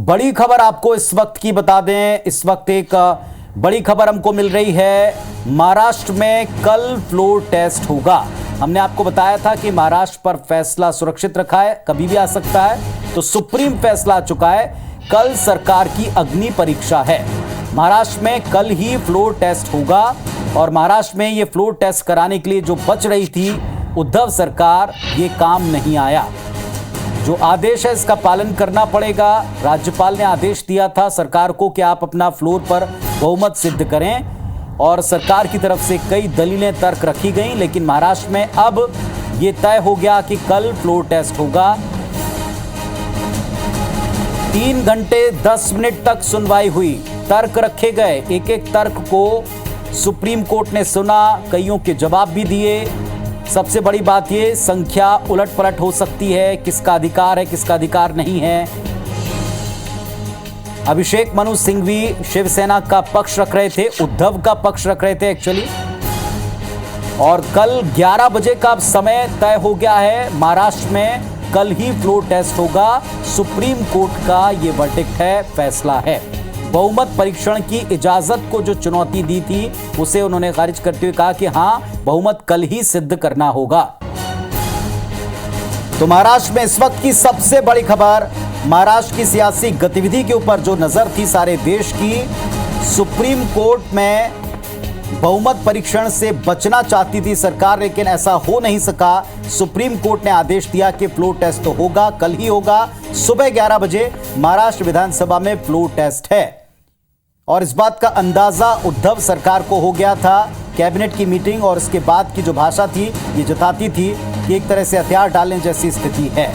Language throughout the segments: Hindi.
बड़ी खबर आपको इस वक्त की बता दें। इस वक्त एक बड़ी खबर हमको मिल रही है। महाराष्ट्र में कल फ्लोर टेस्ट होगा। हमने आपको बताया था कि महाराष्ट्र पर फैसला सुरक्षित रखा है, कभी भी आ सकता है। तो सुप्रीम फैसला आ चुका है, कल सरकार की अग्नि परीक्षा है। महाराष्ट्र में कल ही फ्लोर टेस्ट होगा और महाराष्ट्र में ये फ्लोर टेस्ट कराने के लिए जो बच रही थी उद्धव सरकार, ये काम नहीं आया। जो आदेश है इसका पालन करना पड़ेगा। राज्यपाल ने आदेश दिया था सरकार को कि आप अपना फ्लोर पर बहुमत सिद्ध करें और सरकार की तरफ से कई दलीलें तर्क रखी गई, लेकिन महाराष्ट्र में अब ये तय हो गया कि कल फ्लोर टेस्ट होगा। 3 घंटे 10 मिनट तक सुनवाई हुई, तर्क रखे गए। एक एक तर्क को सुप्रीम कोर्ट ने सुना, कईयों के जवाब भी दिए। सबसे बड़ी बात ये, संख्या उलट पलट हो सकती है, किसका अधिकार है किसका अधिकार नहीं है। अभिषेक मनु सिंघवी शिवसेना का पक्ष रख रहे थे, उद्धव का पक्ष रख रहे थे एक्चुअली। और कल 11 बजे का समय तय हो गया है। महाराष्ट्र में कल ही फ्लोर टेस्ट होगा। सुप्रीम कोर्ट का ये वर्डिक्ट है, फैसला है। बहुमत परीक्षण की इजाजत को जो चुनौती दी थी उसे उन्होंने खारिज करते हुए कहा कि हां, बहुमत कल ही सिद्ध करना होगा। तो महाराष्ट्र में इस वक्त की सबसे बड़ी खबर, महाराष्ट्र की सियासी गतिविधि के ऊपर जो नजर थी सारे देश की, सुप्रीम कोर्ट में बहुमत परीक्षण से बचना चाहती थी सरकार, लेकिन ऐसा हो नहीं सका। सुप्रीम कोर्ट ने आदेश दिया कि फ्लोर टेस्ट तो होगा, कल ही होगा। सुबह 11 बजे महाराष्ट्र विधानसभा में फ्लोर टेस्ट है। और इस बात का अंदाजा उद्धव सरकार को हो गया था। कैबिनेट की मीटिंग और इसके बाद की जो भाषा थी ये जताती थी कि एक तरह से हथियार डालने जैसी स्थिति है।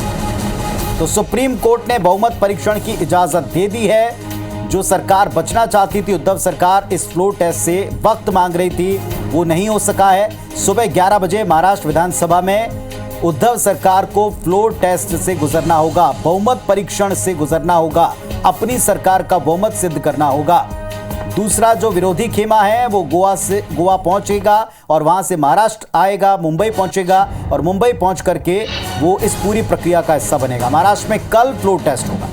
तो सुप्रीम कोर्ट ने बहुमत परीक्षण की इजाजत दे दी है। जो सरकार बचना चाहती थी उद्धव सरकार, इस फ्लोर टेस्ट से वक्त मांग रही थी, वो नहीं हो सका है। सुबह 11 बजे महाराष्ट्र विधानसभा में उद्धव सरकार को फ्लोर टेस्ट से गुजरना होगा, बहुमत परीक्षण से गुजरना होगा, अपनी सरकार का बहुमत सिद्ध करना होगा। दूसरा जो विरोधी खेमा है वो गोवा पहुंचेगा और वहां से महाराष्ट्र आएगा, मुंबई पहुंचेगा और मुंबई पहुंच करके वो इस पूरी प्रक्रिया का हिस्सा बनेगा। महाराष्ट्र में कल फ्लोर टेस्ट होगा।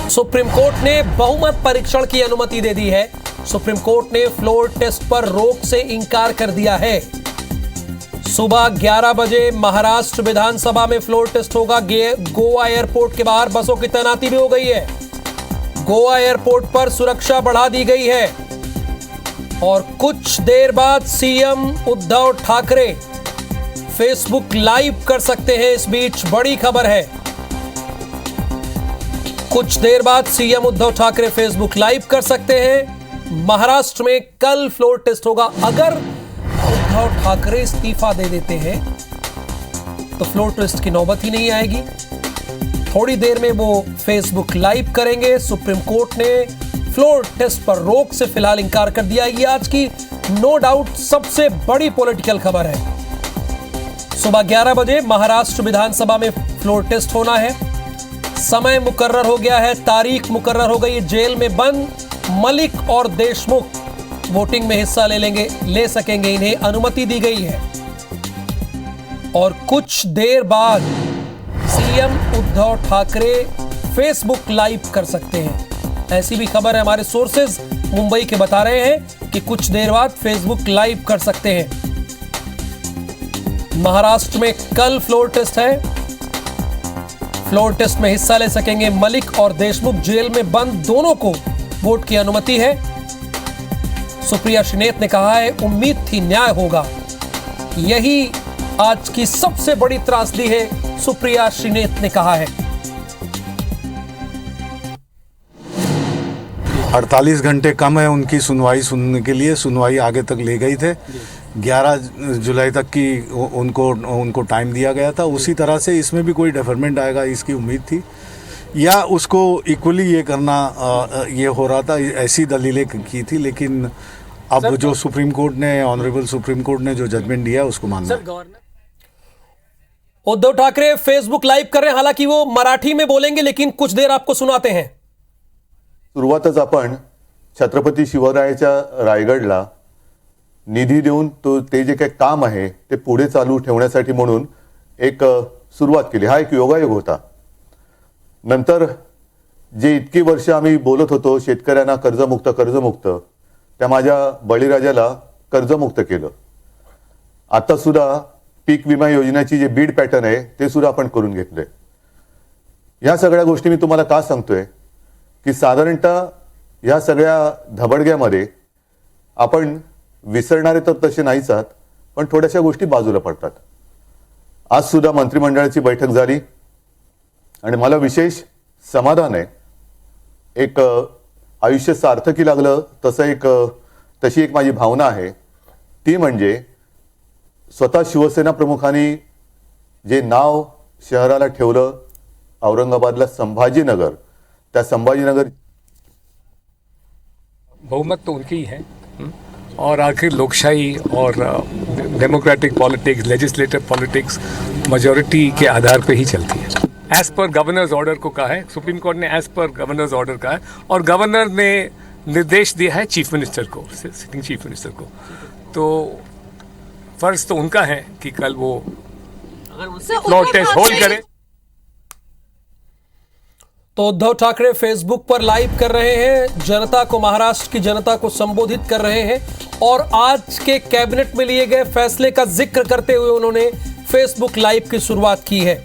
सुप्रीम कोर्ट ने बहुमत परीक्षण की अनुमति दे दी है। सुप्रीम कोर्ट ने फ्लोर टेस्ट पर रोक से इंकार कर दिया है। सुबह 11 बजे महाराष्ट्र विधानसभा में फ्लोर टेस्ट होगा। गोवा एयरपोर्ट के बाहर बसों की तैनाती भी हो गई है। गोवा एयरपोर्ट पर सुरक्षा बढ़ा दी गई है और कुछ देर बाद CM Uddhav Thackeray Facebook live कर सकते हैं। इस बीच बड़ी खबर है, कुछ देर बाद CM Uddhav Thackeray Facebook live कर सकते हैं। महाराष्ट्र में कल फ्लोर टेस्ट होगा। अगर उद्धव ठाकरे इस्तीफा दे देते हैं तो फ्लोर टेस्ट की नौबत ही नहीं आएगी। थोड़ी देर में वो फेसबुक लाइव करेंगे। सुप्रीम कोर्ट ने फ्लोर टेस्ट पर रोक से फिलहाल इंकार कर दिया। ये आज की नो डाउट सबसे बड़ी पॉलिटिकल खबर है। सुबह 11 बजे महाराष्ट्र विधानसभा में फ्लोर टेस्ट होना है। समय मुकर्रर हो गया है, तारीख मुकर्रर हो गई है। जेल में बंद मलिक और देशमुख वोटिंग में हिस्सा ले सकेंगे, इन्हें अनुमति दी गई है। और कुछ देर बाद CM Uddhav Thackeray Facebook live कर सकते हैं। ऐसी भी खबर है, हमारे सोर्सेज मुंबई के बता रहे हैं कि कुछ देर बाद फेसबुक लाइव कर सकते हैं। महाराष्ट्र में कल फ्लोर टेस्ट है। फ्लोर टेस्ट में हिस्सा ले सकेंगे मलिक और देशमुख। जेल में बंद दोनों को वोट की अनुमति है। सुप्रिया श्रीनेत ने कहा है, उम्मीद थी न्याय होगा। यही आज की सबसे बड़ी त्रासदी है, सुप्रिया श्रीनेत ने कहा है। 48 घंटे कम है उनकी सुनवाई सुनने के लिए। सुनवाई आगे तक ले गई थे, 11 जुलाई तक की उनको टाइम दिया गया था। उसी तरह से इसमें भी कोई डेफरमेंट आएगा इसकी उम्मीद थी, या उसको इक्वली ये करना ये हो रहा था, ऐसी दलीलें की थी। लेकिन अब जो सुप्रीम कोर्ट ने, ऑनरेबल सुप्रीम कोर्ट ने जो जजमेंट दिया उसको मानना। उद्धव ठाकरे फेसबुक लाइव कर रहे हैं, हालांकि वो मराठी में बोलेंगे, लेकिन कुछ देर आपको सुनाते हैं। सुरुवातच आपण छत्रपती शिवरायाच्या रायगडला निधी देऊन ते जे काही काम आहे ते पुढे चालू ठेवण्यासाठी म्हणून एक सुरुवात केली। हा एक योगायोग होता नंतर जे इतकी वर्ष आम्ही बोलत होतो शेतकऱ्यांना कर्जमुक्त कर्जमुक्त, त्या माझ्या बळीराजाला कर्जमुक्त केलं. आता सुद्धा पीक विमा योजनेची जे बीड पॅटर्न आहे ते सुद्धा आपण करून घेतलंय. या सगळ्या गोष्टी मी तुम्हाला का सांगतोय की साधारणतः या सगळ्या धबडग्यामध्ये आपण विसरणारे तर तसे नाहीच आहात, पण थोड्याशा गोष्टी बाजूला पडतात. आज सुद्धा मंत्रिमंडळाची बैठक झाली आणि मला विशेष समाधान आहे. एक आयुष्य सार्थकी लागलं तशी एक माझी भावना आहे. ती म्हणजे स्वतः शिवसेना प्रमुखांनी जे नाव शहराला ठेवलं औरंगाबादला संभाजीनगर, त्या संभाजीनगर बहुमत तो उनकी ही है और आखिर लोकशाही और democratic politics, legislative politics majority के आधार पे ही चलती है. एज पर गवर्नर्स ऑर्डर को कहा है, सुप्रीम कोर्ट ने एज पर गवर्नर्स ऑर्डर कहा है और गवर्नर ने निर्देश दिया है चीफ मिनिस्टर को, सिटिंग चीफ मिनिस्टर को. तो फर्ज तो उनका है कि कल वो फ्लोर टेस्ट होल्ड करें. तो उद्धव ठाकरे फेसबुक पर लाइव कर रहे हैं, जनता को, महाराष्ट्र की जनता को संबोधित कर रहे हैं और आज के कैबिनेट में लिए गए फैसले का जिक्र करते हुए उन्होंने फेसबुक लाइव की शुरुआत की है.